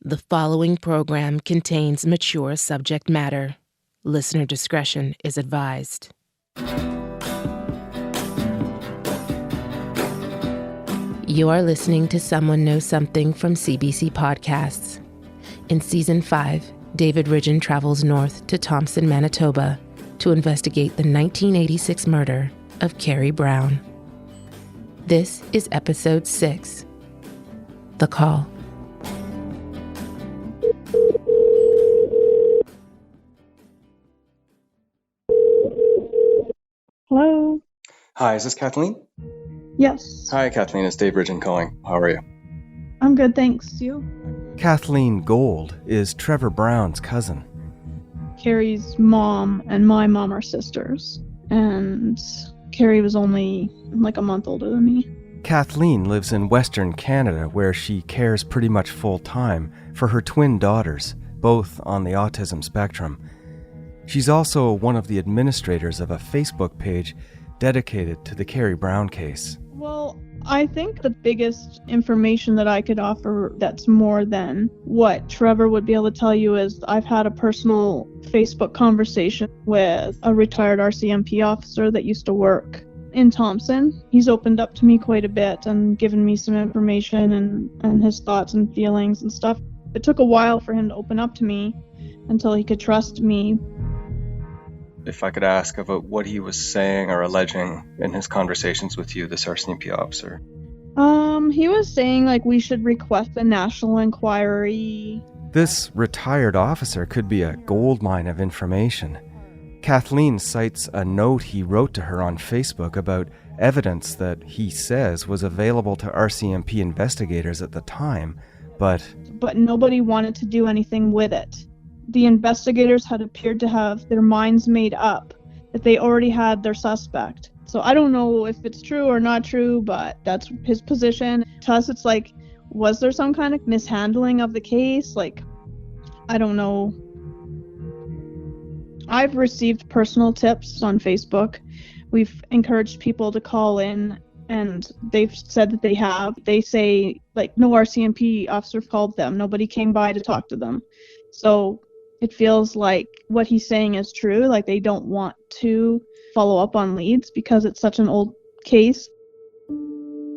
The following program contains mature subject matter. Listener discretion is advised. You are listening to Someone Knows Something from CBC Podcasts. In Season 5, David Ridgen travels north to Thompson, Manitoba to investigate the 1986 murder of Kerrie Brown. This is Episode 6, The Call. Hello. Hi, is this Kathleen? Yes. Hi, Kathleen. It's Dave Ridgen calling. How are you? I'm good, thanks. You? Kathleen Gold is Trevor Brown's cousin. Kerrie's mom and my mom are sisters, and Kerrie was only like a month older than me. Kathleen lives in Western Canada, where she cares pretty much full-time for her twin daughters, both on the autism spectrum. She's also one of the administrators of a Facebook page dedicated to the Kerrie Brown case. Well, I think the biggest information that I could offer that's more than what Trevor would be able to tell you is I've had a personal Facebook conversation with a retired RCMP officer that used to work in Thompson. He's opened up to me quite a bit and given me some information and his thoughts and feelings and stuff. It took a while for him to open up to me until he could trust me. If I could ask about what he was saying or alleging in his conversations with you, this RCMP officer. He was saying like we should request a national inquiry. This retired officer could be a goldmine of information. Kathleen cites a note he wrote to her on Facebook about evidence that he says was available to RCMP investigators at the time, but nobody wanted to do anything with it. The investigators had appeared to have their minds made up that they already had their suspect. So I don't know if it's true or not true, but that's his position. To us, it's like, was there some kind of mishandling of the case? Like, I don't know. I've received personal tips on Facebook. We've encouraged people to call in, and they've said that they have. They say, like, no RCMP officer called them. Nobody came by to talk to them. So it feels like what he's saying is true. Like, they don't want to follow up on leads because it's such an old case.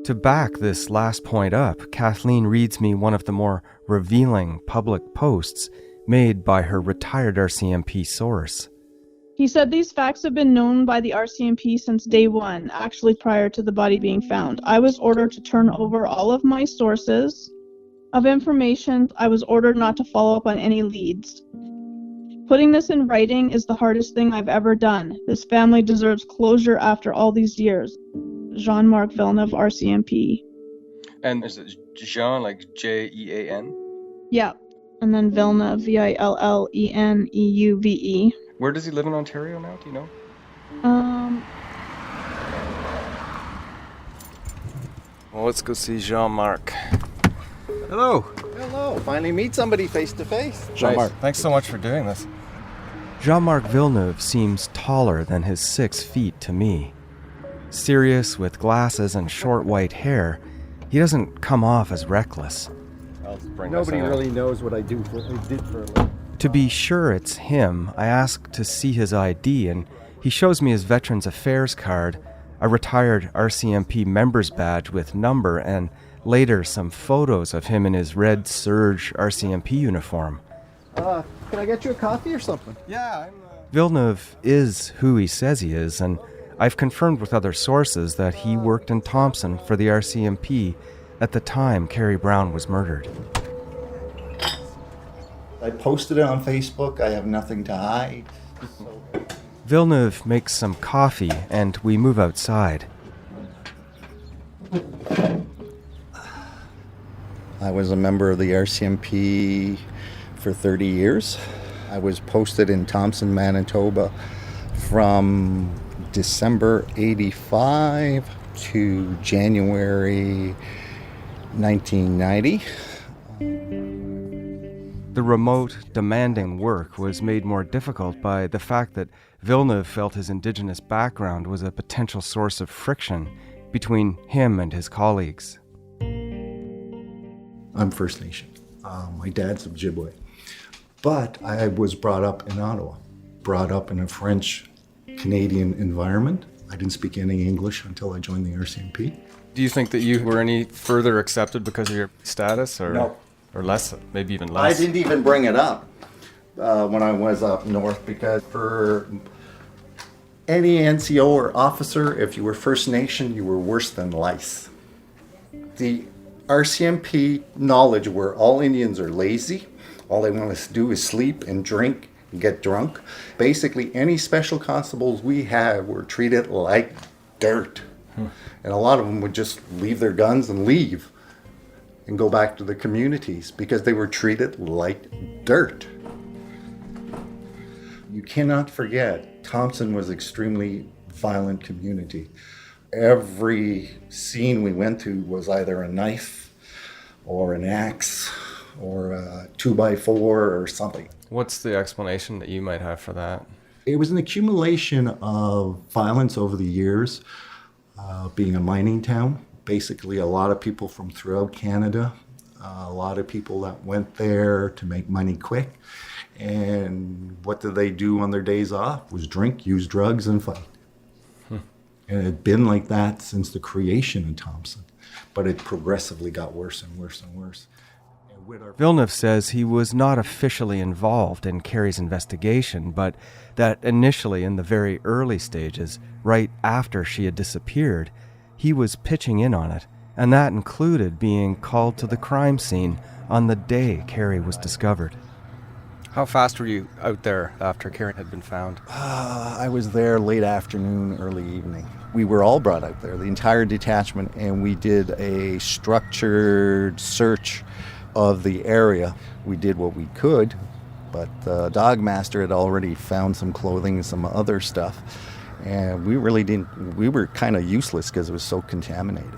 to back this last point up, Kathleen reads me one of the more revealing public posts made by her retired RCMP source. He said these facts have been known by the RCMP since day one, actually prior to the body being found. I was ordered to turn over all of my sources of information. I was ordered not to follow up on any leads. Putting this in writing is the hardest thing I've ever done. This family deserves closure after all these years. Jean-Marc Villeneuve, RCMP. And is it Jean, like Jean? Yeah. And then Villeneuve, Villeneuve. Where does he live in Ontario now? Do you know? Well, let's go see Jean-Marc. Hello. Hello. Finally meet somebody face to face. Jean-Marc. Nice. Thanks so much for doing this. Jean-Marc Villeneuve seems taller than his 6 feet to me. Serious with glasses and short white hair, he doesn't come off as reckless. Nobody really knows what I did for a living. To be sure it's him, I ask to see his ID, and he shows me his Veterans Affairs card, a retired RCMP member's badge with number, and later some photos of him in his red serge RCMP uniform. Can I get you a coffee or something? Yeah, Villeneuve is who he says he is, and I've confirmed with other sources that he worked in Thompson for the RCMP at the time Kerrie Brown was murdered. I posted it on Facebook. I have nothing to hide. Villeneuve makes some coffee, and we move outside. I was a member of the RCMP for 30 years. I was posted in Thompson, Manitoba from December 85 to January 1990. The remote, demanding work was made more difficult by the fact that Villeneuve felt his Indigenous background was a potential source of friction between him and his colleagues. I'm First Nation. My dad's Ojibwe. But I was brought up in Ottawa, brought up in a French-Canadian environment. I didn't speak any English until I joined the RCMP. Do you think that you were any further accepted because of your status, or No. or less, maybe even I less? didn't even bring it up when I was up north, because for any NCO or officer, if you were First Nation, you were worse than lice. The RCMP knowledge where all Indians are lazy, all they want to do is sleep and drink and get drunk. Basically, any special constables we had were treated like dirt. And a lot of them would just leave their guns and leave and go back to the communities because they were treated like dirt. You cannot forget, Thompson was extremely violent community. Every scene we went to was either a knife or an axe or a 2x4 or something. What's the explanation that you might have for that? It was an accumulation of violence over the years, being a mining town. Basically, a lot of people from throughout Canada, a lot of people that went there to make money quick. And what did they do on their days off? Was drink, use drugs, and fight. And it had been like that since the creation of Thompson. But it progressively got worse and worse and worse. Villeneuve says he was not officially involved in Kerrie's investigation, but that initially, in the very early stages, right after she had disappeared, he was pitching in on it, and that included being called to the crime scene on the day Kerrie was discovered. How fast were you out there after Kerrie had been found? I was there late afternoon, early evening. We were all brought out there, the entire detachment, and we did a structured search of the area. We did what we could, but the dog master had already found some clothing and some other stuff, and we really didn't. We were kind of useless because it was so contaminated.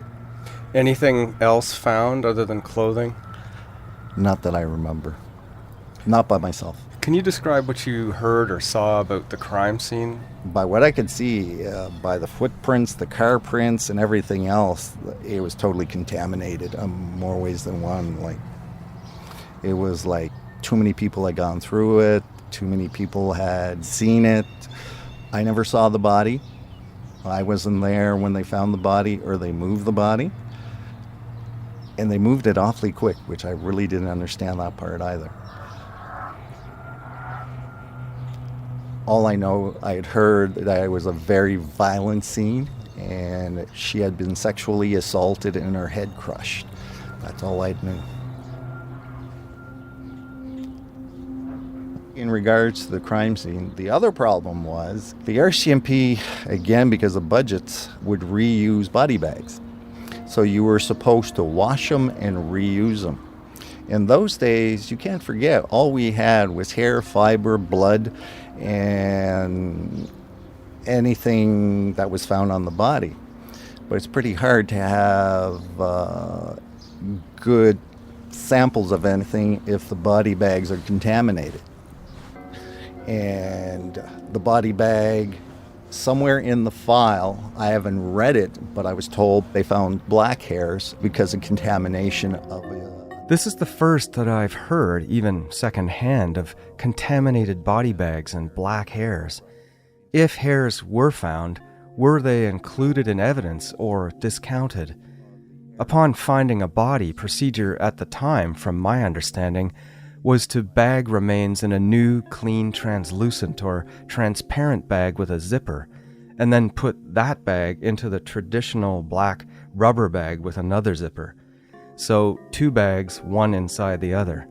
Anything else found other than clothing? Not that I remember. Not by myself. Can you describe what you heard or saw about the crime scene? By what I could see, by the footprints, the car prints, and everything else, it was totally contaminated in more ways than one. Like, it was like too many people had gone through it, too many people had seen it. I never saw the body. I wasn't there when they found the body or they moved the body. And they moved it awfully quick, which I really didn't understand that part either. All I know, I had heard that it was a very violent scene and she had been sexually assaulted and her head crushed. That's all I knew. In regards to the crime scene, the other problem was the RCMP, again because of budgets, would reuse body bags. So you were supposed to wash them and reuse them. In those days, you can't forget, all we had was hair, fiber, blood, and anything that was found on the body. But it's pretty hard to have good samples of anything if the body bags are contaminated. And the body bag, somewhere in the file, I haven't read it, but I was told they found black hairs because of contamination of This is the first that I've heard, even secondhand, of contaminated body bags and black hairs. If hairs were found, were they included in evidence or discounted? Upon finding a body, procedure at the time, from my understanding, was to bag remains in a new, clean, translucent or transparent bag with a zipper, and then put that bag into the traditional black rubber bag with another zipper. So 2 bags, one inside the other.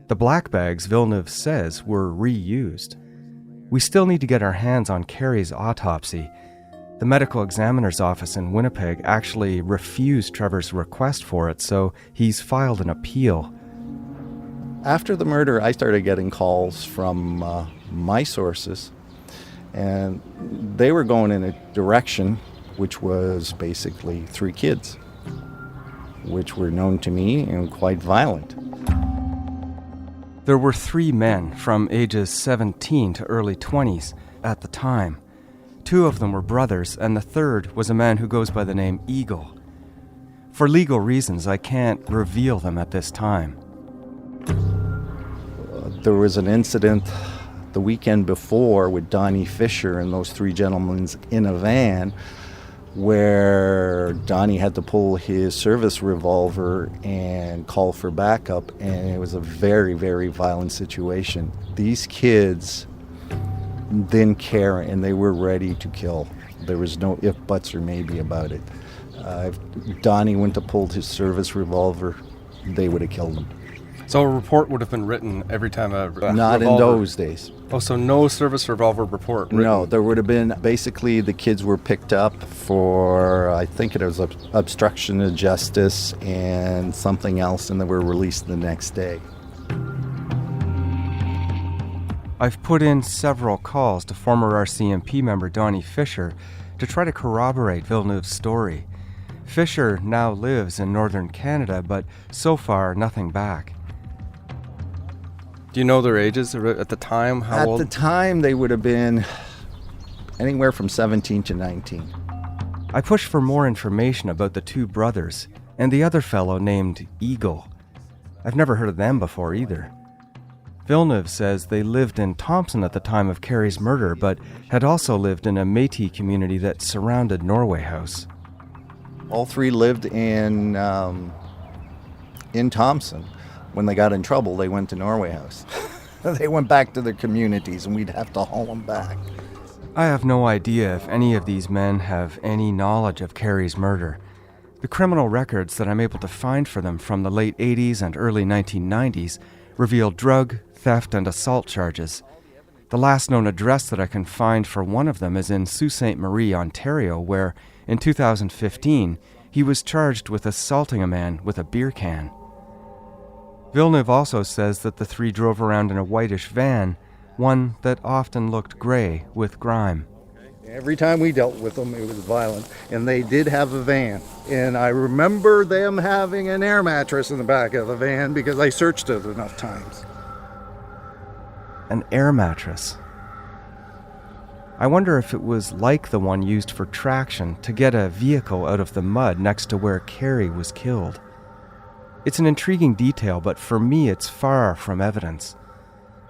The black bags, Villeneuve says, were reused. We still need to get our hands on Kerrie's autopsy. The medical examiner's office in Winnipeg actually refused Trevor's request for it, so he's filed an appeal. After the murder, I started getting calls from my sources, and they were going in a direction which was basically 3 kids, which were known to me and quite violent. There were 3 men from ages 17 to early 20s at the time. 2 of them were brothers, and the third was a man who goes by the name Eagle. For legal reasons, I can't reveal them at this time. There was an incident the weekend before with Donnie Fisher and those three gentlemen in a van where Donnie had to pull his service revolver and call for backup, and it was a very, very violent situation. These kids didn't care, and they were ready to kill. There was no if, buts, or maybe about it. If Donnie wouldn't have pulled his service revolver, they would have killed him. So a report would have been written every time a Not revolver... in those days. Oh, so no service revolver report written? No, there would have been, basically the kids were picked up for, I think it was obstruction of justice and something else, and they were released the next day. I've put in several calls to former RCMP member Donnie Fisher to try to corroborate Villeneuve's story. Fisher now lives in northern Canada, but so far nothing back. Do you know their ages at the time? How old? At the time, they would have been anywhere from 17 to 19. I pushed for more information about the two brothers and the other fellow named Eagle. I've never heard of them before either. Villeneuve says they lived in Thompson at the time of Kerrie's murder, but had also lived in a Métis community that surrounded Norway House. All three lived in Thompson. When they got in trouble, they went to Norway House. They went back to their communities, and we'd have to haul them back. I have no idea if any of these men have any knowledge of Kerrie's murder. The criminal records that I'm able to find for them from the late 80s and early 1990s reveal drug, theft, and assault charges. The last known address that I can find for one of them is in Sault Ste. Marie, Ontario, where, in 2015, he was charged with assaulting a man with a beer can. Villeneuve also says that the three drove around in a whitish van, one that often looked gray with grime. Every time we dealt with them, it was violent, and they did have a van. And I remember them having an air mattress in the back of the van because I searched it enough times. An air mattress. I wonder if it was like the one used for traction to get a vehicle out of the mud next to where Kerrie was killed. It's an intriguing detail, but for me it's far from evidence.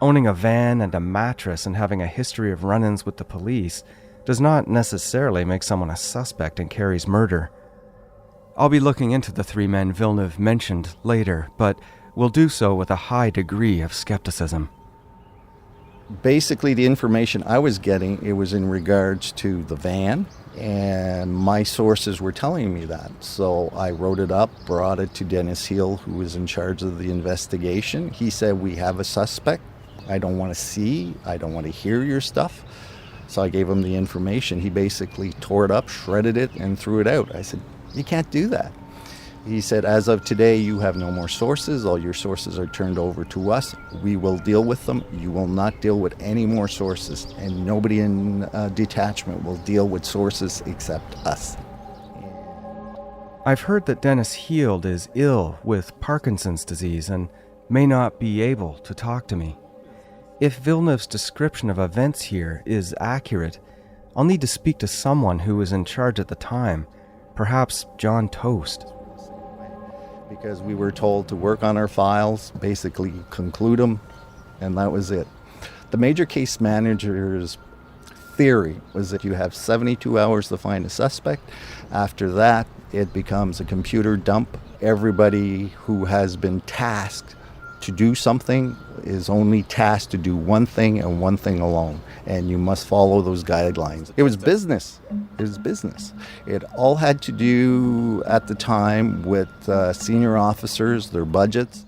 Owning a van and a mattress and having a history of run-ins with the police does not necessarily make someone a suspect in Kerrie's murder. I'll be looking into the three men Villeneuve mentioned later, but will do so with a high degree of skepticism. Basically, the information I was getting, it was in regards to the van, and my sources were telling me that. So I wrote it up, brought it to Dennis Hill, who was in charge of the investigation. He said, we have a suspect. I don't want to see, I don't want to hear your stuff. So I gave him the information. He basically tore it up, shredded it, and threw it out. I said, you can't do that. He said, as of today, you have no more sources. All your sources are turned over to us. We will deal with them. You will not deal with any more sources. And nobody in detachment will deal with sources except us. I've heard that Dennis Heald is ill with Parkinson's disease and may not be able to talk to me. If Villeneuve's description of events here is accurate, I'll need to speak to someone who was in charge at the time, perhaps John Toast. Because we were told to work on our files, basically conclude them, and that was it. The major case manager's theory was that you have 72 hours to find a suspect. After that, it becomes a computer dump. Everybody who has been tasked to do something is only tasked to do one thing and one thing alone, and you must follow those guidelines. It was business. It was business. It all had to do at the time with senior officers, their budgets.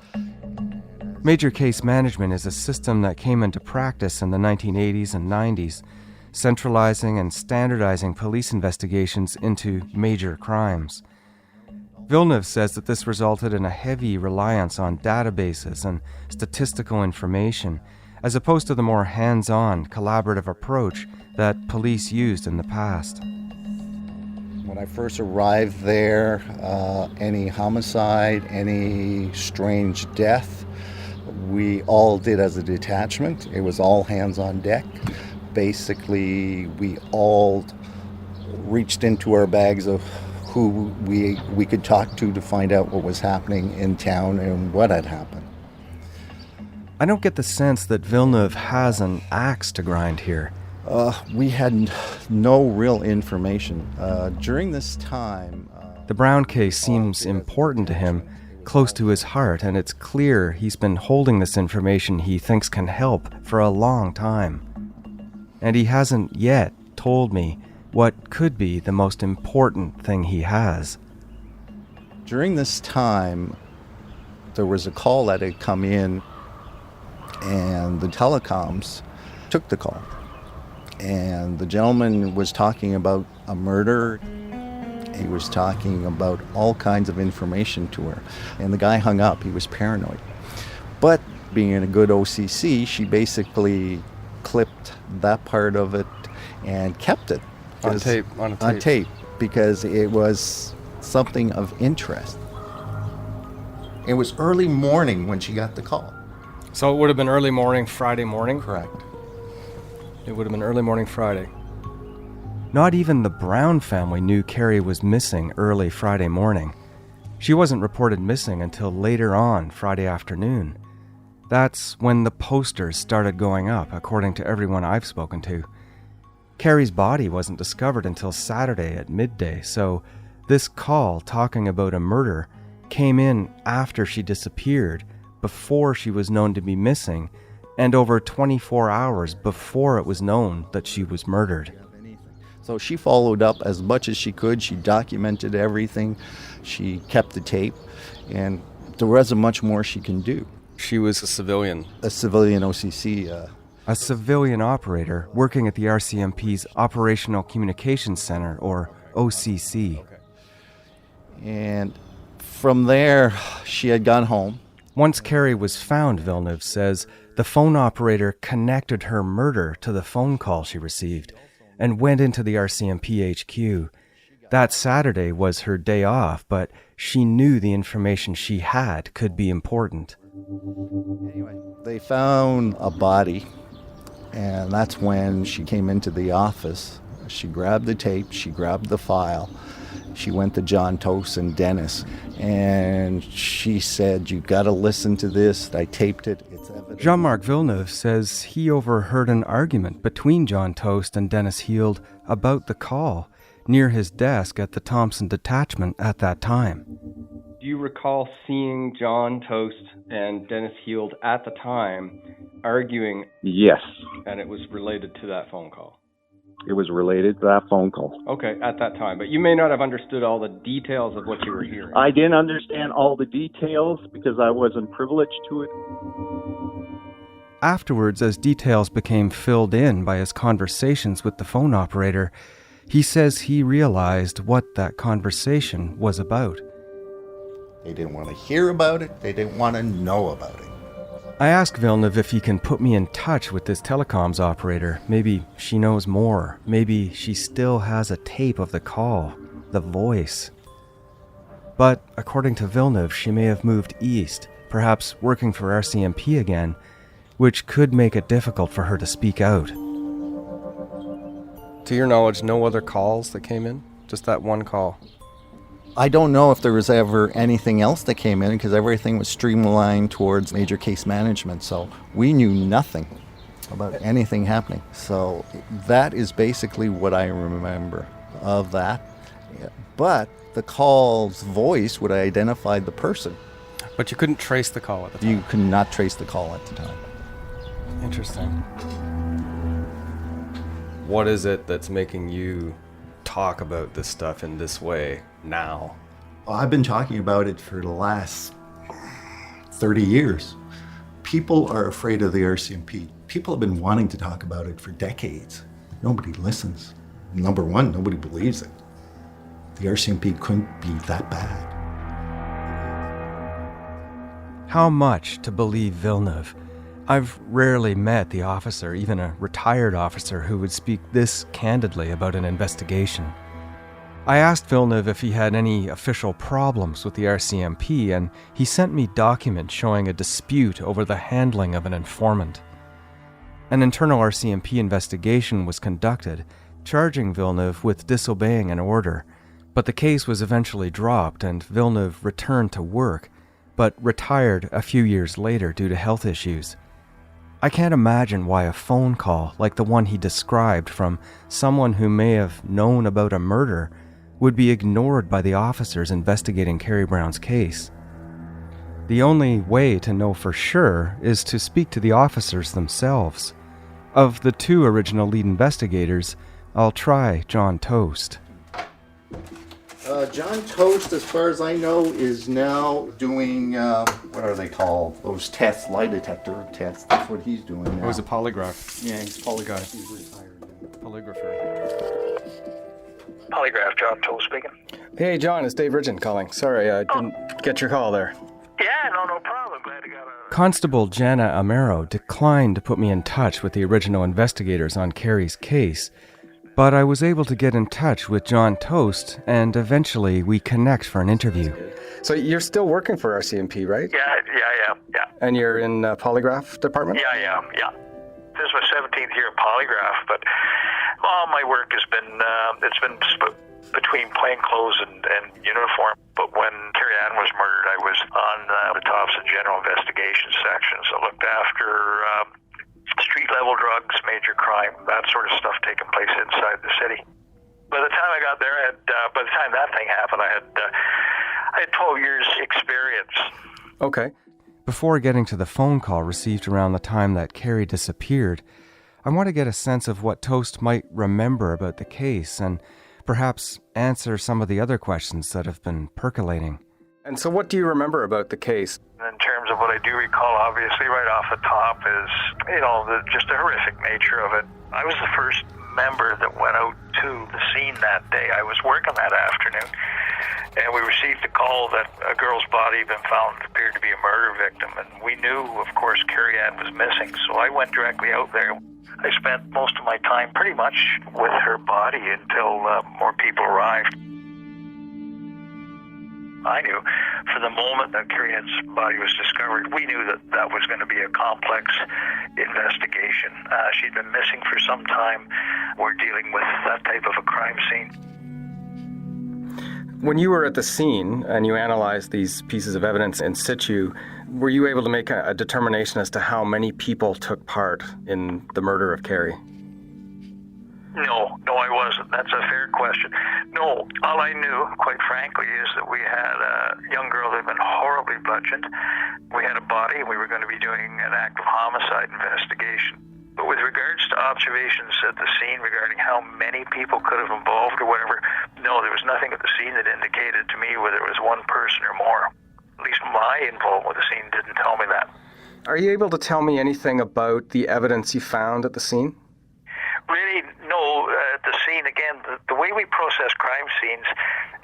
Major case management is a system that came into practice in the 1980s and 90s, centralizing and standardizing police investigations into major crimes. Villeneuve says that this resulted in a heavy reliance on databases and statistical information, as opposed to the more hands-on, collaborative approach that police used in the past. When I first arrived there, any homicide, any strange death, we all did as a detachment. It was all hands on deck. Basically, we all reached into our bags of who we could talk to find out what was happening in town and what had happened. I don't get the sense that Villeneuve has an axe to grind here. We had no real information. During this time... The Brown case seems important to him, close to his heart, and it's clear he's been holding this information he thinks can help for a long time. And he hasn't yet told me what could be the most important thing he has. During this time, there was a call that had come in, and the telecoms took the call. And the gentleman was talking about a murder. He was talking about all kinds of information to her. And the guy hung up. He was paranoid. But being a good OCC, she basically clipped that part of it and kept it. On tape. On tape, because it was something of interest. It was early morning when she got the call. So it would have been early morning, Friday morning? Correct. It would have been early morning Friday. Not even the Brown family knew Kerrie was missing early Friday morning. She wasn't reported missing until later on Friday afternoon. That's when the posters started going up, according to everyone I've spoken to. Kerrie's body wasn't discovered until Saturday at midday, so this call talking about a murder came in after she disappeared, before she was known to be missing, and over 24 hours before it was known that she was murdered. So she followed up as much as she could. She documented everything. She kept the tape, and there wasn't much more she can do. She was a civilian. A civilian OCC. A civilian operator working at the RCMP's Operational Communications Center, or OCC. And from there, she had gone home. Once Kerrie was found, Villeneuve says, the phone operator connected her murder to the phone call she received and went into the RCMP HQ. That Saturday was her day off, but she knew the information she had could be important. Anyway, they found a body, and that's when she came into the office. She grabbed the tape, she grabbed the file. She went to John Toast and Dennis, and she said, "You got to listen to this. I taped it. It's evidence." Jean-Marc Villeneuve says he overheard an argument between John Toast and Dennis Heald about the call near his desk at the Thompson detachment at that time. Do you recall seeing John Toast and Dennis Heald at the time arguing? Yes, And it was related to that phone call? it was related to that phone call. Okay, at that time. But you may not have understood all the details of what you were hearing. I didn't understand all the details because I wasn't privileged to it. Afterwards, as details became filled in by his conversations with the phone operator, he says he realized what that conversation was about. They didn't want to hear about it. They didn't want to know about it. I asked Villeneuve if he can put me in touch with this telecoms operator. Maybe she knows more. Maybe she still has a tape of the call, the voice. But according to Villeneuve, she may have moved east, perhaps working for RCMP again, which could make it difficult for her to speak out. To your knowledge, no other calls that came in? Just that one call? I don't know if there was ever anything else that came in because everything was streamlined towards major case management. So we knew nothing about anything happening. So that is basically what I remember of that. But the call's voice would identify the person. But you couldn't trace the call at the time? You could not trace the call at the time. Interesting. What is it that's making you talk about this stuff in this way now? Well, I've been talking about it for the last 30 years. People are afraid of the RCMP. People have been wanting to talk about it for decades. Nobody listens. Number one, nobody believes it. The RCMP couldn't be that bad. How much to believe Villeneuve? I've rarely met the officer, even a retired officer, who would speak this candidly about an investigation. I asked Villeneuve if he had any official problems with the RCMP, and he sent me documents showing a dispute over the handling of an informant. An internal RCMP investigation was conducted, charging Villeneuve with disobeying an order, but the case was eventually dropped and Villeneuve returned to work, but retired a few years later due to health issues. I can't imagine why a phone call like the one he described from someone who may have known about a murder would be ignored by the officers investigating Kerrie Brown's case. The only way to know for sure is to speak to the officers themselves. Of the two original lead investigators, I'll try John Toast. John Toast, as far as I know, is now doing, what are they called? Those tests, lie detector tests. That's what he's doing now. It was a polygraph. Yeah, he's polygraph. He's retired. Polygrapher. Polygraph, John Toast speaking. Hey, John, it's Dave Ridgen calling. Sorry, I didn't get your call there. Yeah, no problem. Glad you got a... Constable Jana Amaro declined to put me in touch with the original investigators on Kerrie's case, but I was able to get in touch with John Toast, and eventually we connect for an interview. So you're still working for RCMP, right? Yeah. And you're in polygraph department? Yeah. This is my 17th year of polygraph, but all my work has been, it's been split between plainclothes and uniform. But when Kerrie Ann was murdered, I was on the Thompson General Investigation Section, so looked after street-level drugs, major crime, that sort of stuff taking place inside the city. By the time I got there, by the time that thing happened, I had 12 years experience. Okay. Before getting to the phone call received around the time that Kerrie disappeared, I want to get a sense of what Toast might remember about the case and perhaps answer some of the other questions that have been percolating. And so what do you remember about the case? In terms of what I do recall, obviously, right off the top is, just the horrific nature of it. I was the first member that went out to the scene that day. I was working that afternoon, and we received a call that a girl's body had been found, appeared to be a murder victim, and we knew, of course, Kerrie Ann was missing, so I went directly out there. I spent most of my time pretty much with her body until more people arrived. I knew from the moment that Kerrie Ann's body was discovered, we knew that that was going to be a complex investigation. She'd been missing for some time. We're dealing with that type of a crime scene. When you were at the scene and you analyzed these pieces of evidence in situ, were you able to make a determination as to how many people took part in the murder of Kerrie? No, I wasn't. That's a fair question. No, all I knew, quite frankly, is that we had a young girl that had been horribly bludgeoned. We had a body, and we were going to be doing an active homicide investigation. But with regards to observations at the scene regarding how many people could have involved or whatever, no, there was nothing at the scene that indicated to me whether it was one person or more. At least my involvement with the scene didn't tell me that. Are you able to tell me anything about the evidence you found at the scene? Really, no. At the scene, again, the way we process crime scenes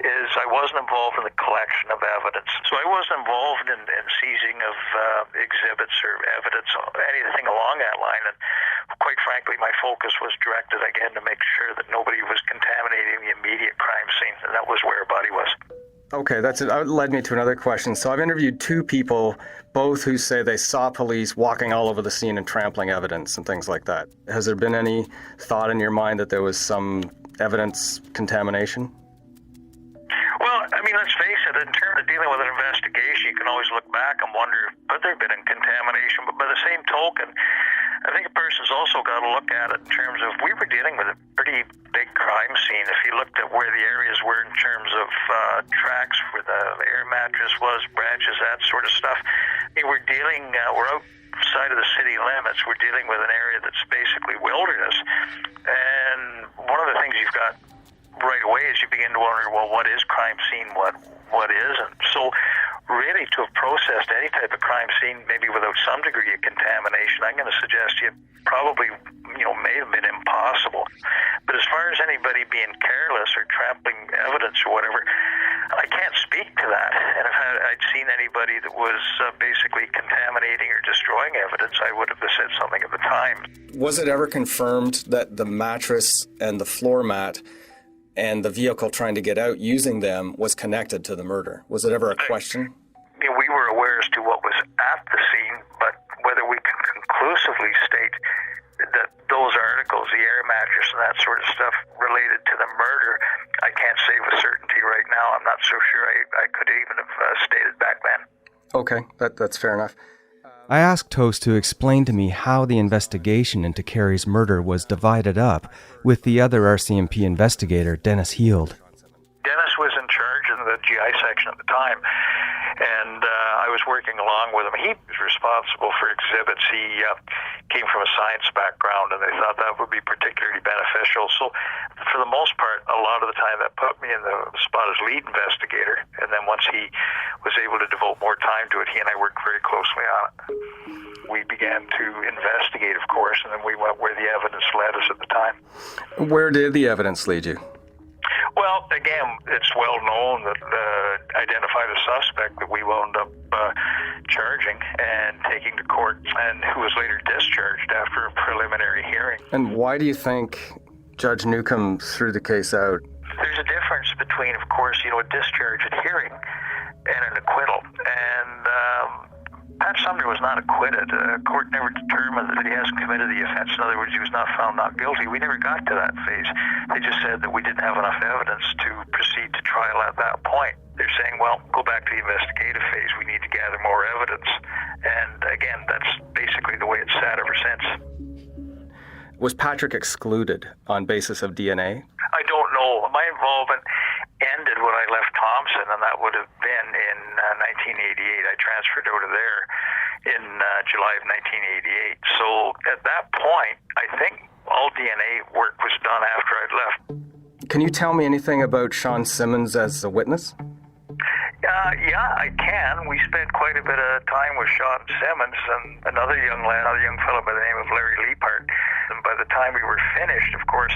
is I wasn't involved in the collection of evidence. So I wasn't involved in seizing of exhibits or evidence, anything along that line. And quite frankly, my focus was directed, again, to make sure that nobody was contaminating the immediate crime scene, and that was where her body was. Okay, that led me to another question. So I've interviewed two people, both who say they saw police walking all over the scene and trampling evidence and things like that. Has there been any thought in your mind that there was some evidence contamination? Well, I mean, let's face it, in terms of dealing with an investigation, you can always look back and wonder, could there have been a contamination? But by the same token, I think a person's also got to look at it in terms of, we were dealing with a pretty big crime scene. If you looked at where the areas were in terms of tracks, where the air mattress was, branches, that sort of stuff, I mean, we're outside of the city limits. We're dealing with an area that's basically wilderness. And one of the things you've got right away is you begin to wonder, well, what is crime scene, what isn't? So really, to have processed any type of crime scene, maybe without some degree of contamination, I'm going to suggest you probably, may have been impossible. But as far as anybody being careless or trampling evidence or whatever, I can't speak to that. And if I'd seen anybody that was basically contaminating or destroying evidence, I would have said something at the time. Was it ever confirmed that the mattress and the floor mat and the vehicle trying to get out using them was connected to the murder? Was it ever a question? We were aware as to what was at the scene, but whether we can conclusively state that those articles, the air mattress and that sort of stuff, related to the murder, I can't say with certainty right now. I'm not so sure I could even have stated back then. Okay, that's fair enough. I asked Toast to explain to me how the investigation into Kerrie's murder was divided up with the other RCMP investigator, Dennis Heald. Dennis was in charge in the GI section at the time, and I was working along with him. He was responsible for exhibits. He came from a science background, and they thought that would be particularly beneficial. So for the most part, a lot of the time that put me in the spot as lead investigator, and then once he was able to devote more time to it, he and I worked very closely on it. We began to investigate, of course, and then we went where the evidence led us at the time. Where did the evidence lead you? Well, again, it's well known that identified a suspect that we wound up charging and taking to court, and who was later discharged after a preliminary hearing. And why do you think Judge Newcomb threw the case out? There's a difference between, of course, a discharge at hearing and an acquittal. And Pat Sumner was not acquitted. The court never determined that he hasn't committed the offense. In other words, he was not found not guilty. We never got to that phase. They just said that we didn't have enough evidence to proceed to trial at that point. They're saying, well, go back to the investigative phase. We need to gather more evidence. And again, that's basically the way it's sat ever since. Was Patrick excluded on basis of DNA? I don't know. My involvement ended when I left Thompson, and that would have been in 1988. I transferred out of there in July of 1988. So at that point, I think all DNA work was done after I'd left. Can you tell me anything about Sean Simmons as a witness? Yeah, I can. We spent quite a bit of time with Sean Simmons and another young fellow by the name of Larry Leapart. And by the time we were finished, of course,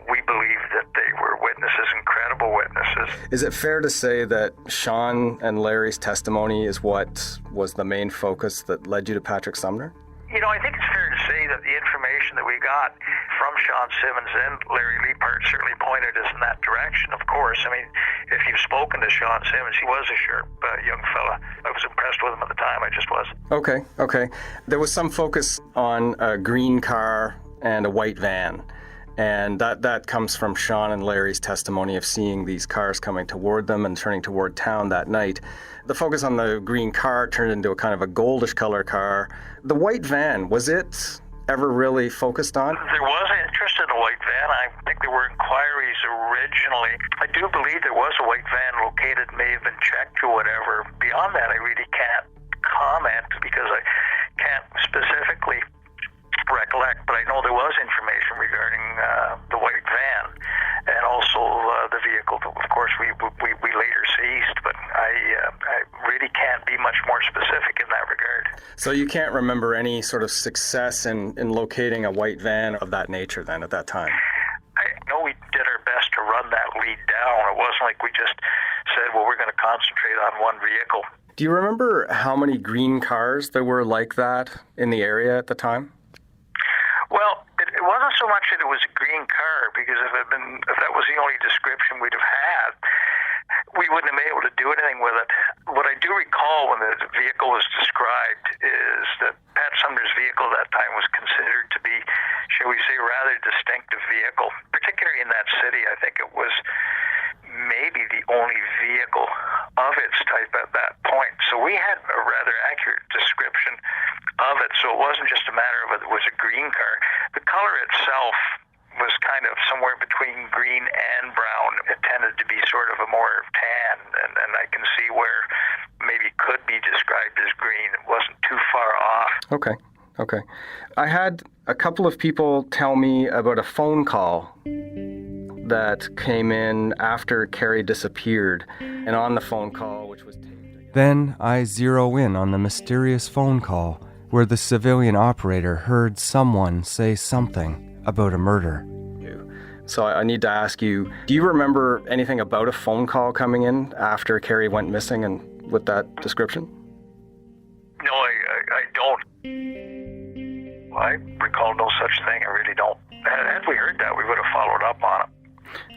we believed that they were witnesses, incredible witnesses. Is it fair to say that Sean and Larry's testimony is what was the main focus that led you to Patrick Sumner? I think it's fair to say that the information that we got from Sean Simmons and Larry Leapart certainly pointed us in that direction, of course. I mean, if you've spoken to Sean Simmons, he was a sharp young fella. I was impressed with him at the time, I just was. Okay. There was some focus on a green car and a white van. And that comes from Sean and Larry's testimony of seeing these cars coming toward them and turning toward town that night. The focus on the green car turned into a kind of a goldish color car. The white van, was it ever really focused on? There was interest in a white van. I think there were inquiries originally. I do believe there was a white van located, may have been checked or whatever. Beyond that, I really can't comment because I can't specifically recollect, but I know there was information regarding the white van and also the vehicle that, of course, we later seized, but I really can't be much more specific in that regard. So you can't remember any sort of success in locating a white van of that nature then at that time? I know we did our best to run that lead down. It wasn't like we just said, well, we're going to concentrate on one vehicle. Do you remember how many green cars there were like that in the area at the time? Well, it wasn't so much that it was a green car, because if that was the only description we'd have had, we wouldn't have been able to do anything with it. What I do recall when the vehicle was described is that Pat Sumner's vehicle at that time was considered to be, shall we say, a rather distinctive vehicle. Particularly in that city, I think it was maybe the only vehicle of its type at that point. So we had a rather accurate description of it. So it wasn't just a matter of it was a green car. The color itself was kind of somewhere between green and brown. It tended to be sort of a more tan, and I can see where maybe could be described as green. It wasn't too far off. Okay. I had a couple of people tell me about a phone call that came in after Kerrie disappeared, and on the phone call, which was taped. Then I zero in on the mysterious phone call where the civilian operator heard someone say something about a murder. So I need to ask you, do you remember anything about a phone call coming in after Kerrie went missing and with that description? No, I don't. I recall no such thing. I really don't. Had we heard that, we would have followed up on it.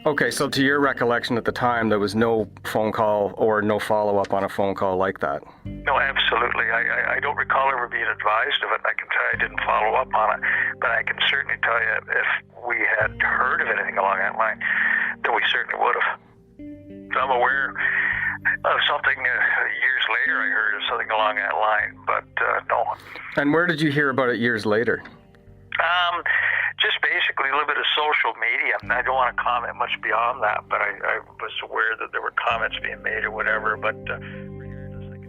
Okay, so to your recollection at the time, there was no phone call or no follow-up on a phone call like that? No, absolutely. I don't recall ever being advised of it. I can tell you I didn't follow up on it, but I can certainly tell you if we had heard of anything along that line, then we certainly would have. So I'm aware of something years later I heard of something along that line, but no. And where did you hear about it years later? Just basically a little bit of social media. I don't want to comment much beyond that, but I was aware that there were comments being made or whatever, but...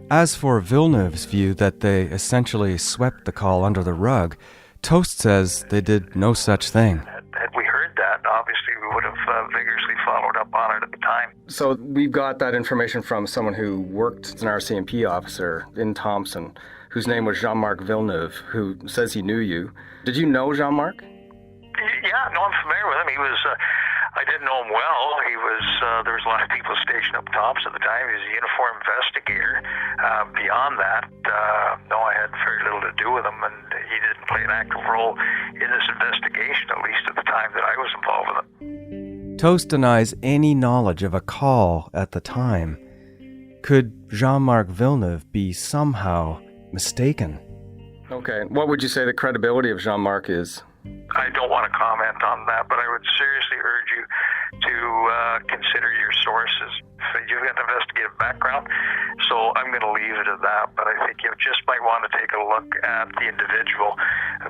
As for Villeneuve's view that they essentially swept the call under the rug, Toast says they did no such thing. Had we heard that, obviously we would have vigorously followed up on it at the time. So we've got that information from someone who worked as an RCMP officer in Thompson, whose name was Jean-Marc Villeneuve, who says he knew you. Did you know Jean-Marc? Yeah, no, I'm familiar with him. He was, I didn't know him well. He was, there was a lot of people stationed up Thompson at the time. He was a uniform investigator. Beyond that, no, I had very little to do with him, and he didn't play an active role in this investigation, at least at the time that I was involved with it. Toast denies any knowledge of a call at the time. Could Jean-Marc Villeneuve be somehow mistaken? Okay, what would you say the credibility of Jean-Marc is? I don't want to comment on that, but I would seriously urge you to consider your sources. So you've got an investigative background, so I'm going to leave it at that, but I think you just might want to take a look at the individual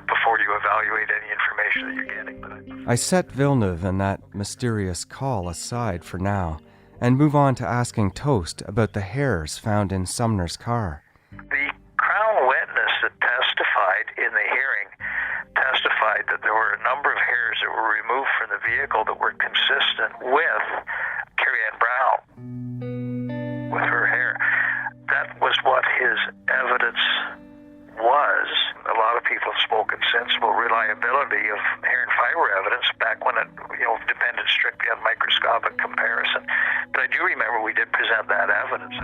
before you evaluate any information that you're getting. I set Villeneuve and that mysterious call aside for now, and move on to asking Toast about the hairs found in Sumner's car. The Crown witness that testified in the hearing testified that there were a number of hairs that were removed from the vehicle that were consistent with Kerrie Brown, with her hair. That was what his evidence was. A lot of people have spoken since about reliability of hair and fiber evidence back when it, depended strictly on microscopic comparison. But I do remember we did present that evidence.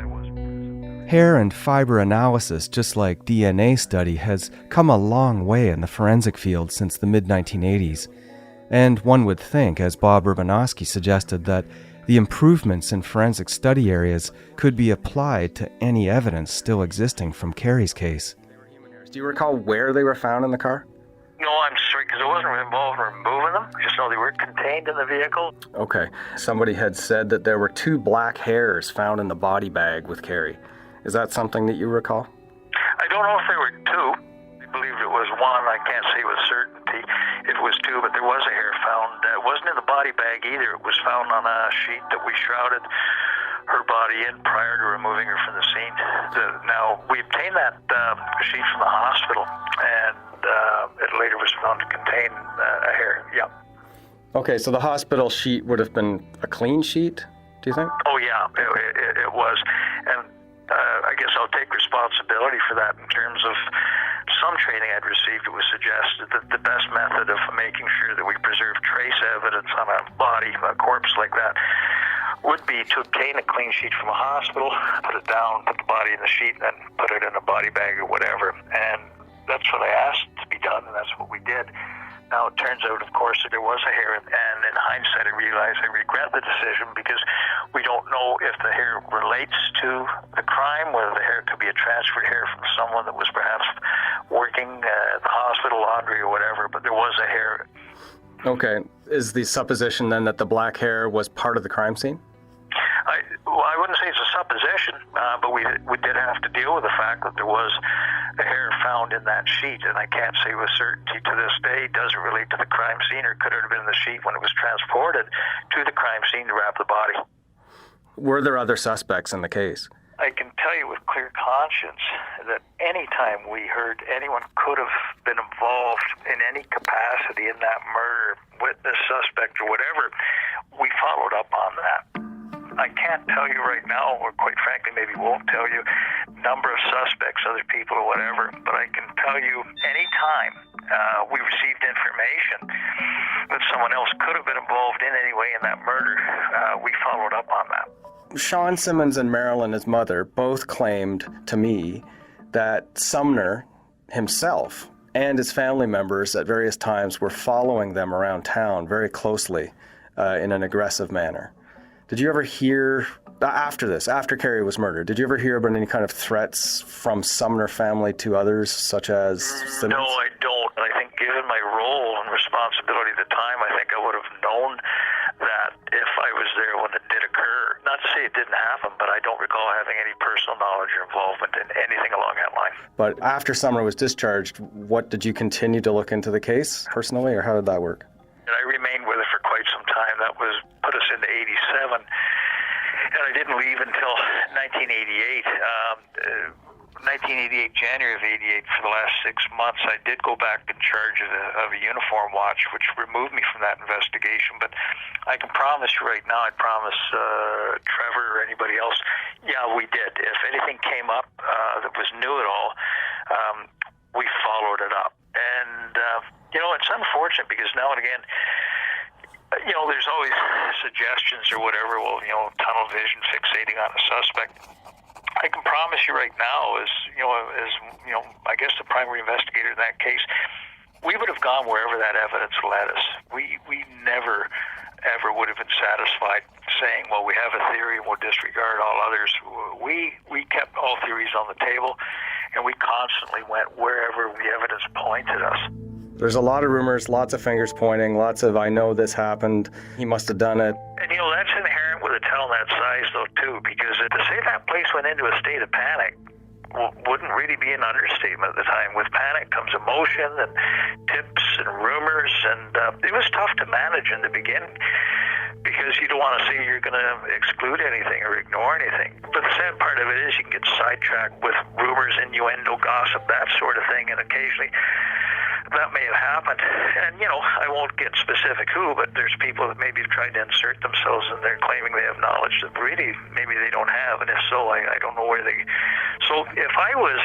Hair and fiber analysis, just like DNA study, has come a long way in the forensic field since the mid-1980s. And one would think, as Bob Urbanowski suggested, that the improvements in forensic study areas could be applied to any evidence still existing from Kerrie's case. Do you recall where they were found in the car? No, I'm sorry, because I wasn't involved in removing them. I just know they were contained in the vehicle. Okay. Somebody had said that there were 2 black hairs found in the body bag with Kerrie. Is that something that you recall? I don't know if there were 2. I believe it was 1. I can't say with certainty if it was 2, but there was a hair found. It wasn't in the body bag either. It was found on a sheet that we shrouded her body in prior to removing her from the scene. Now, we obtained that sheet from the hospital, and it later was found to contain a hair. Yeah. Okay, so the hospital sheet would have been a clean sheet, do you think? Oh, yeah, it was. And I guess I'll take responsibility for that in terms of some training I'd received. It was suggested that the best method of making sure that we preserve trace evidence on a body, a corpse like that, would be to obtain a clean sheet from a hospital, put it down, put the body in the sheet, and then put it in a body bag or whatever. And that's what I asked to be done, and that's what we did. Now, it turns out, of course, that there was a hair, and in hindsight, I realize I regret the decision because we don't know if the hair relates to the crime, whether the hair could be a transferred hair from someone that was perhaps working at the hospital, laundry, or whatever, but there was a hair. Okay. Is the supposition then that the black hair was part of the crime scene? I wouldn't say it's a supposition, but we did have to deal with the fact that there was a hair found in that sheet, and I can't say with certainty to this day, does it relate to the crime scene, or could it have been the sheet when it was transported to the crime scene to wrap the body? Were there other suspects in the case? I can tell you with clear conscience that any time we heard anyone could have been involved in any capacity in that murder, witness, suspect, or whatever, we followed up on that. I can't tell you right now, or quite frankly maybe won't tell you, number of suspects, other people or whatever, but I can tell you any time we received information that someone else could have been involved in any way in that murder, we followed up on that. Sean Simmons and Marilyn, his mother, both claimed to me that Sumner himself and his family members at various times were following them around town very closely in an aggressive manner. Did you ever hear, after Kerrie was murdered, did you ever hear about any kind of threats from Sumner family to others, such as Simmons? No, I don't. I think given my role and responsibility at the time, I think I would have known that if I was there when it did occur. Not to say it didn't happen, but I don't recall having any personal knowledge or involvement in anything along that line. But after Sumner was discharged, what did you continue to look into the case personally, or how did that work? And I remained with it for quite some time. That was put us into 87. And I didn't leave until 1988. 1988, January of 88, for the last 6 months, I did go back in charge of a uniform watch, which removed me from that investigation. But I can promise you right now, I promise Trevor or anybody else, yeah, we did. If anything came up that was new at all, we followed it up. And, it's unfortunate because now and again, there's always suggestions or whatever, tunnel vision, fixating on a suspect. I can promise you right now, as I guess the primary investigator in that case, we would have gone wherever that evidence led us. We never, ever would have been satisfied saying, well, we have a theory and we'll disregard all others. We kept all theories on the table, and we constantly went wherever the evidence pointed us. There's a lot of rumors, lots of fingers pointing, lots of, I know this happened, he must have done it. And, that's inherent with a town that size, though, too, because to say that place went into a state of panic wouldn't really be an understatement at the time. With panic comes emotion and tips and rumors, and it was tough to manage in the beginning because you don't want to say you're going to exclude anything or ignore anything. But the sad part of it is you can get sidetracked with rumors, innuendo, gossip, that sort of thing, and occasionally that may have happened. And, I won't get specific who, but there's people that maybe have tried to insert themselves and they're claiming they have knowledge that really maybe they don't have. And if so, I don't know where they... So if I was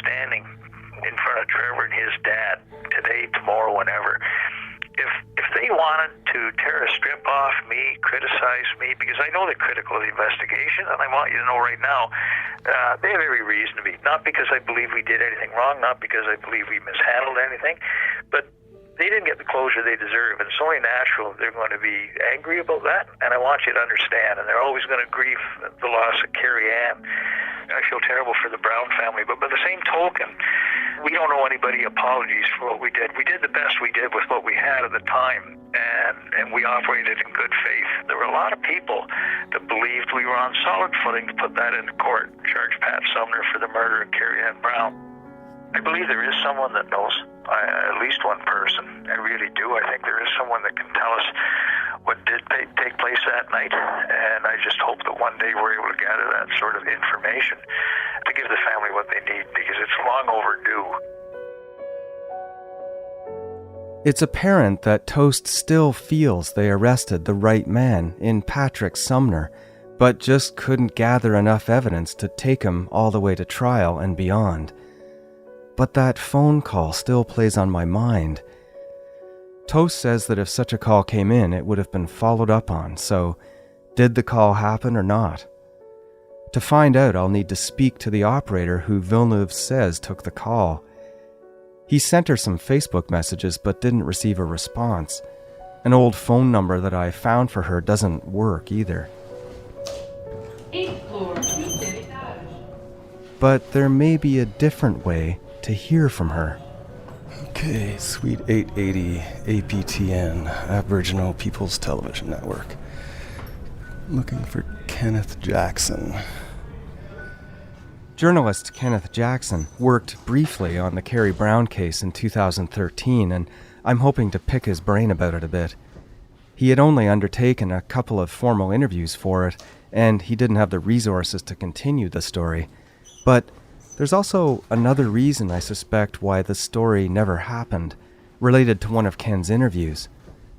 standing in front of Trevor and his dad today, tomorrow, whenever, if they wanted to tear a strip off me, criticize me, because I know they're critical of the investigation, and I want you to know right now, they have every reason to be. Not because I believe we did anything wrong, not because I believe we mishandled anything, but they didn't get the closure they deserve, and it's only natural they're going to be angry about that, and I want you to understand, and they're always going to grieve the loss of Kerrie Ann. I feel terrible for the Brown family, but by the same token, we don't owe anybody apologies for what we did. We did the best we did with what we had at the time, and we operated in good faith. There were a lot of people that believed we were on solid footing to put that into court, charge Pat Sumner for the murder of Kerrie Ann Brown. I believe there is someone that knows, at least one person. I really do. I think there is someone that can tell us what did take place that night, and I just hope that one day we're able to gather that sort of information to give the family what they need, because it's long overdue. It's apparent that Toast still feels they arrested the right man in Patrick Sumner, but just couldn't gather enough evidence to take him all the way to trial and beyond. But that phone call still plays on my mind. Toast says that if such a call came in, it would have been followed up on, so did the call happen or not? To find out, I'll need to speak to the operator who Villeneuve says took the call. He sent her some Facebook messages but didn't receive a response. An old phone number that I found for her doesn't work either. 8th floor, etage. But there may be a different way to hear from her. Okay, Suite 880, APTN, Aboriginal People's Television Network. Looking for Kenneth Jackson. Journalist Kenneth Jackson worked briefly on the Kerrie Brown case in 2013, and I'm hoping to pick his brain about it a bit. He had only undertaken a couple of formal interviews for it, and he didn't have the resources to continue the story. But there's also another reason I suspect why the story never happened, related to one of Ken's interviews,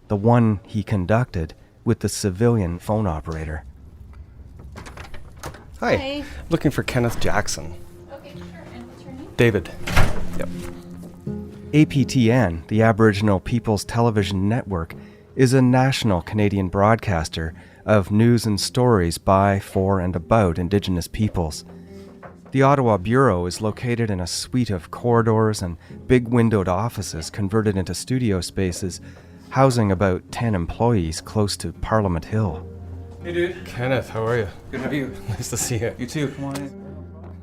the one he conducted with the civilian phone operator. Hi. Looking for Kenneth Jackson. Okay, sure. And what's your name? David. Yep. APTN, the Aboriginal People's Television Network, is a national Canadian broadcaster of news and stories by, for, and about Indigenous peoples. The Ottawa Bureau is located in a suite of corridors and big windowed offices converted into studio spaces, housing about 10 employees close to Parliament Hill. Hey, dude. Kenneth, how are you? Good, how are you? Nice to see you. You too, come on in.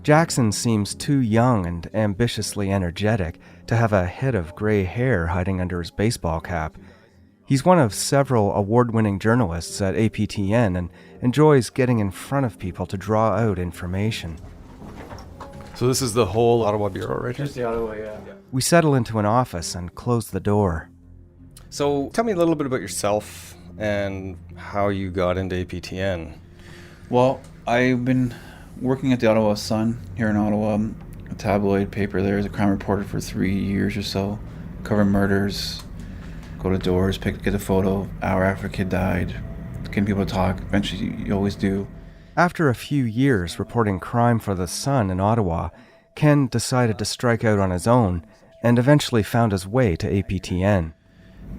Jackson seems too young and ambitiously energetic to have a head of gray hair hiding under his baseball cap. He's one of several award-winning journalists at APTN and enjoys getting in front of people to draw out information. So this is the whole Ottawa Bureau right here? Just the Ottawa, yeah. We settle into an office and close the door. So tell me a little bit about yourself and how you got into APTN. Well, I've been working at the Ottawa Sun here in Ottawa, a tabloid paper there as a crime reporter for 3 years or so, cover murders, go to doors, get a photo, hour after a kid died, getting people to talk. Eventually, you always do. After a few years reporting crime for the Sun in Ottawa, Ken decided to strike out on his own and eventually found his way to APTN.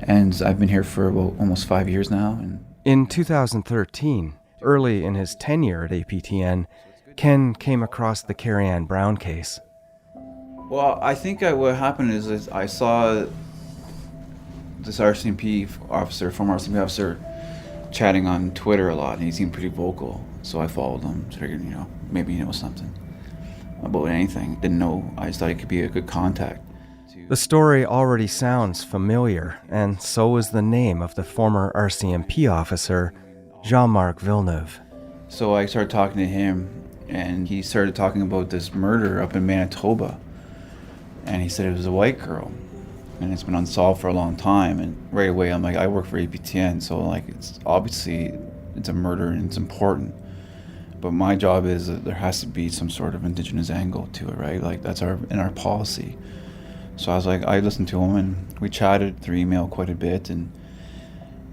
And I've been here for almost 5 years now. And in 2013, early in his tenure at APTN, Ken came across the Kerrie Brown case. Well, I think what happened is I saw this RCMP officer, former RCMP officer, chatting on Twitter a lot, and he seemed pretty vocal. So I followed him, figured, maybe he knows something about anything. Didn't know, I just thought he could be a good contact. The story already sounds familiar, and so is the name of the former RCMP officer, Jean-Marc Villeneuve. So I started talking to him, and he started talking about this murder up in Manitoba. And he said it was a white girl, and it's been unsolved for a long time. And right away, I'm like, I work for APTN, so it's obviously it's a murder and it's important. But my job is that there has to be some sort of Indigenous angle to it, right? That's in our policy. So I was like, I listened to him, and we chatted through email quite a bit, and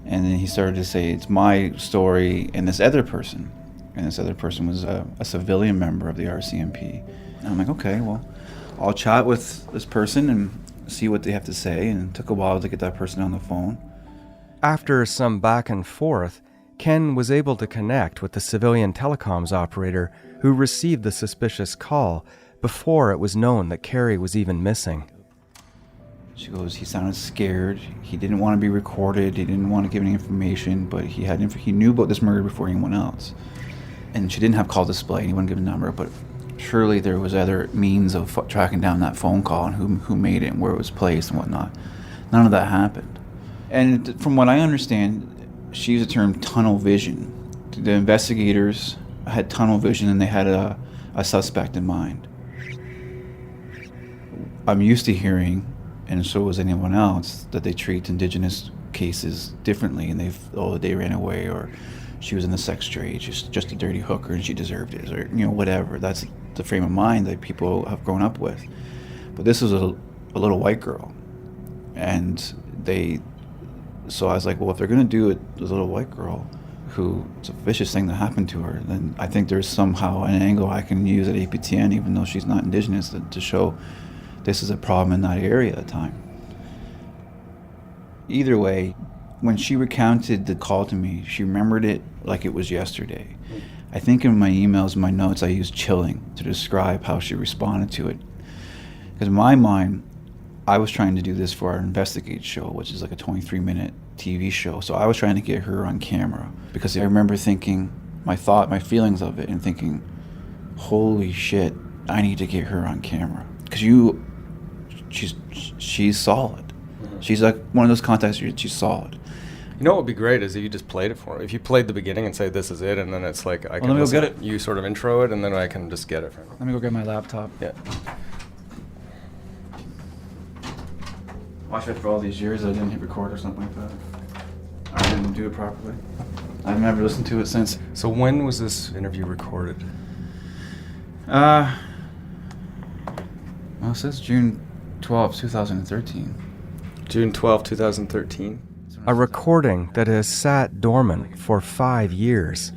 then he started to say, it's my story and this other person. And this other person was a civilian member of the RCMP. And I'm like, okay, well, I'll chat with this person and see what they have to say, and it took a while to get that person on the phone. After some back and forth, Ken was able to connect with the civilian telecoms operator who received the suspicious call before it was known that Kerrie was even missing. She goes, he sounded scared. He didn't want to be recorded. He didn't want to give any information, but he knew about this murder before anyone else. And she didn't have call display, and he wouldn't give a number, but surely there was other means of tracking down that phone call and who made it and where it was placed and whatnot. None of that happened. And from what I understand, she used the term tunnel vision. The investigators had tunnel vision, and they had a suspect in mind. I'm used to hearing, and so was anyone else, that they treat Indigenous cases differently, and they ran away, or she was in the sex trade, she's just a dirty hooker and she deserved it, or whatever. That's the frame of mind that people have grown up with. But this was a little white girl, and so I was like, well, if they're gonna do it, this little white girl, who it's a vicious thing that happened to her, then I think there's somehow an angle I can use at APTN, even though she's not Indigenous, to show this is a problem in that area at the time. Either way, when she recounted the call to me, she remembered it like it was yesterday. I think in my emails, my notes, I used chilling to describe how she responded to it. Because in my mind, I was trying to do this for our Investigate show, which is like a 23-minute TV show. So I was trying to get her on camera, because I remember thinking my feelings of it, and thinking, holy shit, I need to get her on camera. Because she's solid. She's like one of those contacts, she's solid. You know what would be great is if you just played it for me. If you played the beginning and say this is it, and then it's like I can let me go get it. You sort of intro it, and then I can just get it from you. Let me go get my laptop. Yeah. Watch it for all these years I didn't hit record or something like that. I didn't do it properly. I've never listened to it since. So when was this interview recorded? Well, it says June 12, 2013. June 12, 2013. A recording that has sat dormant for 5 years.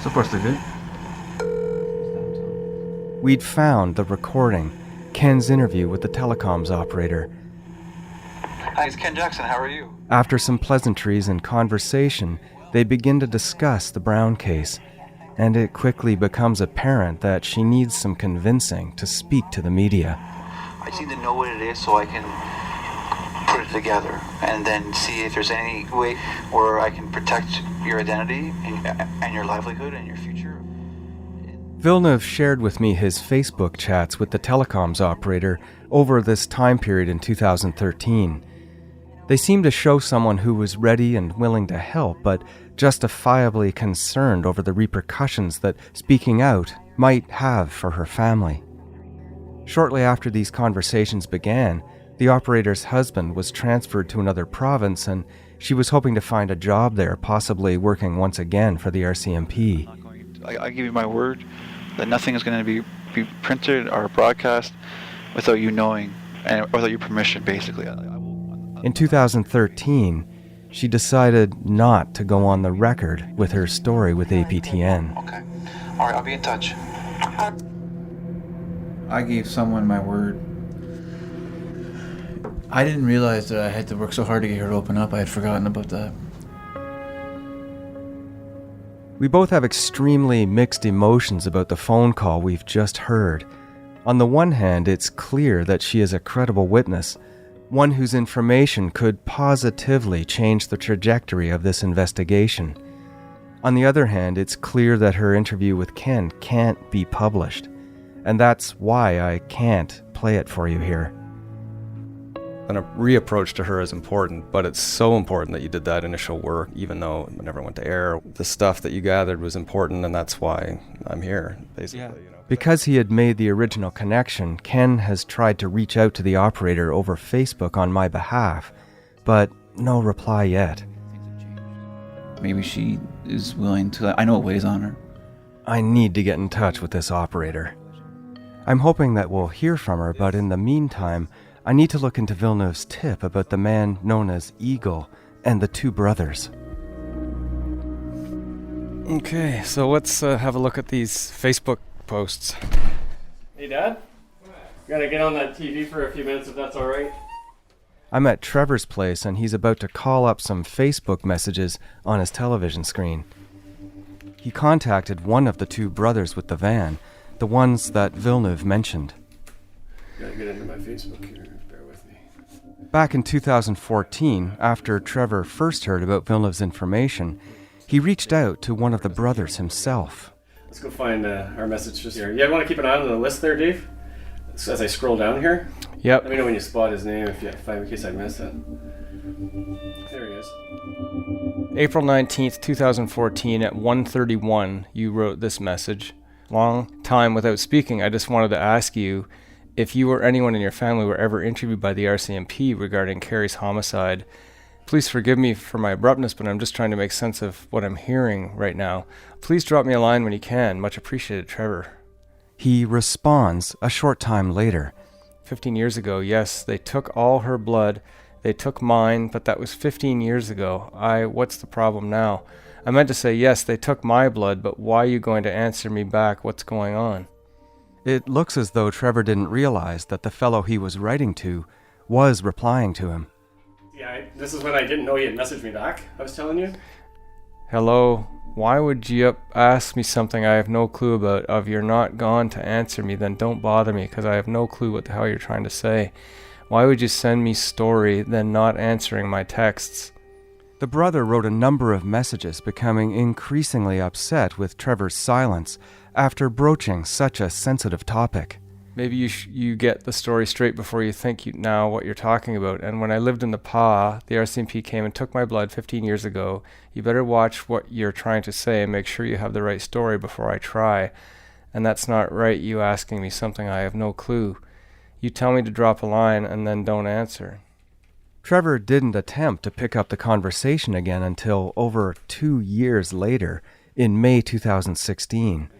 So far, so good. We'd found the recording, Ken's interview with the telecoms operator. Hi, it's Ken Jackson. How are you? After some pleasantries and conversation, they begin to discuss the Brown case, and it quickly becomes apparent that she needs some convincing to speak to the media. I just need to know what it is so I can put it together and then see if there's any way where I can protect your identity and your livelihood and your future. Villeneuve shared with me his Facebook chats with the telecoms operator over this time period in 2013. They seemed to show someone who was ready and willing to help, but justifiably concerned over the repercussions that speaking out might have for her family. Shortly after these conversations began, the operator's husband was transferred to another province, and she was hoping to find a job there, possibly working once again for the RCMP. I give you my word that nothing is going to be printed or broadcast without you knowing and without your permission, basically. In 2013, she decided not to go on the record with her story with APTN. Okay. All right, I'll be in touch. I gave someone my word. I didn't realize that I had to work so hard to get her to open up. I had forgotten about that. We both have extremely mixed emotions about the phone call we've just heard. On the one hand, it's clear that she is a credible witness, one whose information could positively change the trajectory of this investigation. On the other hand, it's clear that her interview with Ken can't be published, and that's why I can't play it for you here. And a reapproach to her is important, but it's so important that you did that initial work, even though it never went to air. The stuff that you gathered was important, and that's why I'm here, basically. Yeah. Because he had made the original connection, Ken has tried to reach out to the operator over Facebook on my behalf, but no reply yet. Maybe she is willing to... I know it weighs on her. I need to get in touch with this operator. I'm hoping that we'll hear from her, but in the meantime, I need to look into Villeneuve's tip about the man known as Eagle and the two brothers. Okay, so let's have a look at these Facebook posts. Hey, Dad? Gonna get on that TV for a few minutes if that's all right? I'm at Trevor's place, and he's about to call up some Facebook messages on his television screen. He contacted one of the two brothers with the van, the ones that Villeneuve mentioned. Gotta get into my Facebook here. Bear with me. Back in 2014, after Trevor first heard about Villeneuve's information, he reached out to one of the brothers himself. Let's go find our message just here. You want to keep an eye on the list there, Dave? So as I scroll down here? Yep. Let me know when you spot his name in case I miss it. There he is. April 19th, 2014 at 1:31, you wrote this message. Long time without speaking, I just wanted to ask you if you or anyone in your family were ever interviewed by the RCMP regarding Kerrie's homicide. Please forgive me for my abruptness, but I'm just trying to make sense of what I'm hearing right now. Please drop me a line when you can. Much appreciated, Trevor. He responds a short time later. 15 years ago, yes, they took all her blood. They took mine, but that was 15 years ago. What's the problem now? I meant to say, yes, they took my blood, but why are you going to answer me back? What's going on? It looks as though Trevor didn't realize that the fellow he was writing to was replying to him. Yeah, this is when I didn't know he had messaged me back, I was telling you. Hello, why would you ask me something I have no clue about? If you're not gone to answer me, then don't bother me, because I have no clue what the hell you're trying to say. Why would you send me story, then not answering my texts? The brother wrote a number of messages, becoming increasingly upset with Trevor's silence after broaching such a sensitive topic. Maybe you get the story straight before you think now what you're talking about. And when I lived in the PA, the RCMP came and took my blood 15 years ago. You better watch what you're trying to say and make sure you have the right story before I try. And that's not right, you asking me something I have no clue. You tell me to drop a line and then don't answer. Trevor didn't attempt to pick up the conversation again until over 2 years later, in May 2016.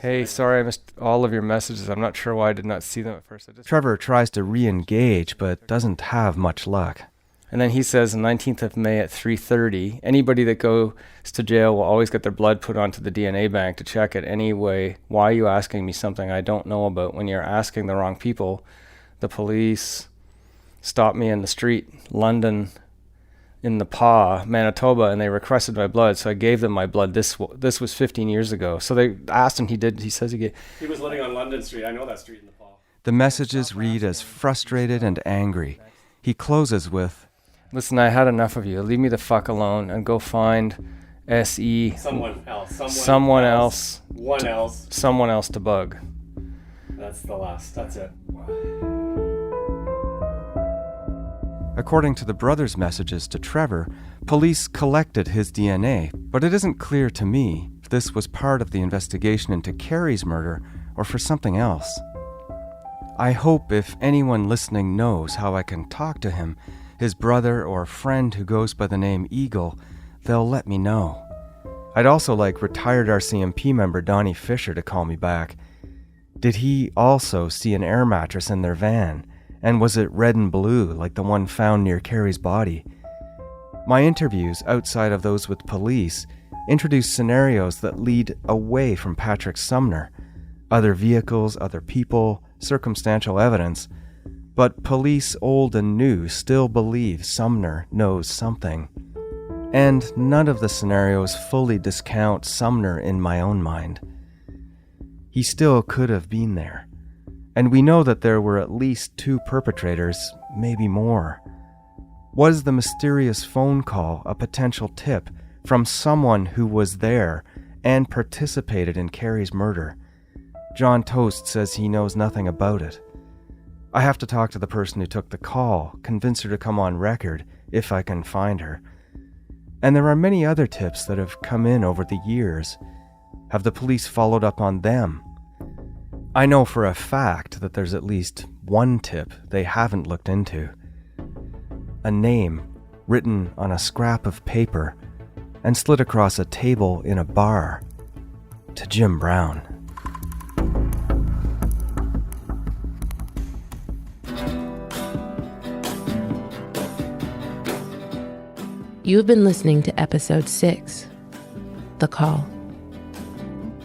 Hey, sorry I missed all of your messages. I'm not sure why I did not see them at first. Trevor tries to re-engage, but doesn't have much luck. And then he says, on 19th of May at 3:30, anybody that goes to jail will always get their blood put onto the DNA bank to check it anyway. Why are you asking me something I don't know about when you're asking the wrong people? The police stopped me in the street, London, in the PA, Manitoba, and they requested my blood, so I gave them my blood. This was 15 years ago. So they asked him, he says he gave... He was living on London Street. I know that street in the PA. The messages read as frustrated and angry. He closes with, listen, I had enough of you. Leave me the fuck alone and go find S-E. Someone else. Someone else. One else. Someone else to bug. That's the last. That's it. According to the brother's messages to Trevor, police collected his DNA, but it isn't clear to me if this was part of the investigation into Kerrie's murder or for something else. I hope if anyone listening knows how I can talk to him, his brother or friend who goes by the name Eagle, they'll let me know. I'd also like retired RCMP member Donnie Fisher to call me back. Did he also see an air mattress in their van? And was it red and blue like the one found near Kerrie's body? My interviews, outside of those with police, introduce scenarios that lead away from Patrick Sumner. Other vehicles, other people, circumstantial evidence. But police, old and new, still believe Sumner knows something. And none of the scenarios fully discount Sumner in my own mind. He still could have been there. And we know that there were at least 2 perpetrators, maybe more. Was the mysterious phone call a potential tip from someone who was there and participated in Kerrie's murder? John Toast says he knows nothing about it. I have to talk to the person who took the call, convince her to come on record, if I can find her. And there are many other tips that have come in over the years. Have the police followed up on them? I know for a fact that there's at least one tip they haven't looked into. A name written on a scrap of paper and slid across a table in a bar to Jim Brown. You have been listening to episode 6, The Call.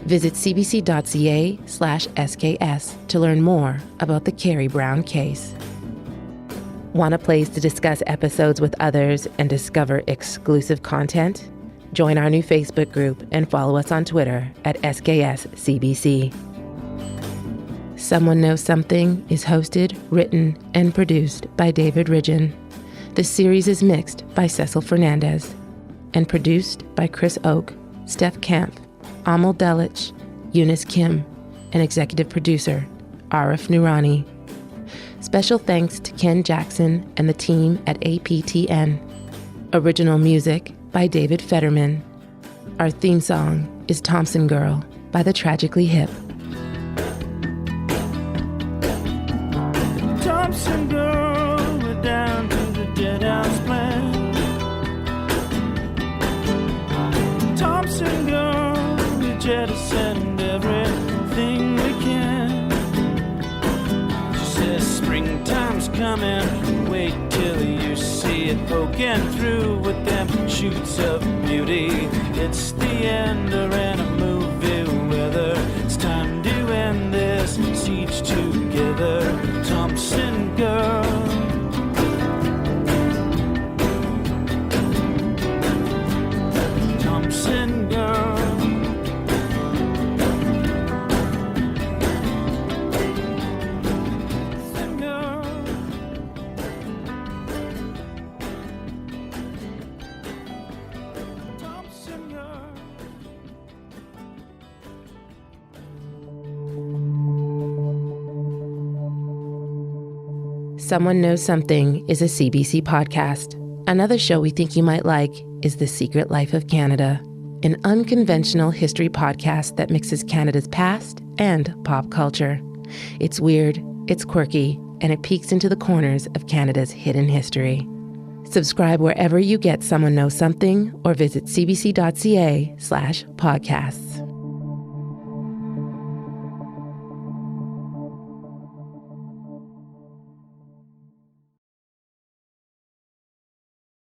Visit cbc.ca/SKS to learn more about the Kerrie Brown case. Want a place to discuss episodes with others and discover exclusive content? Join our new Facebook group and follow us on Twitter at SKSCBC. Someone Knows Something is hosted, written, and produced by David Ridgen. The series is mixed by Cecil Fernandez and produced by Chris Oak, Steph Kampf, Amal Delich, Eunice Kim, and executive producer Arif Noorani. Special thanks to Ken Jackson and the team at APTN. Original music by David Fetterman. Our theme song is Thompson Girl by the Tragically Hip. Thompson Girl, we're down to the dead house plan. Thompson Girl, jettisoned everything we can. She says springtime's coming, wait till you see it poking through with them shoots of beauty. It's the end of a movie weather. It's time to end this siege together. Thompson Girl, Thompson Girl. Someone Knows Something is a CBC podcast. Another show we think you might like is The Secret Life of Canada, an unconventional history podcast that mixes Canada's past and pop culture. It's weird, it's quirky, and it peeks into the corners of Canada's hidden history. Subscribe wherever you get Someone Knows Something or visit cbc.ca/podcasts.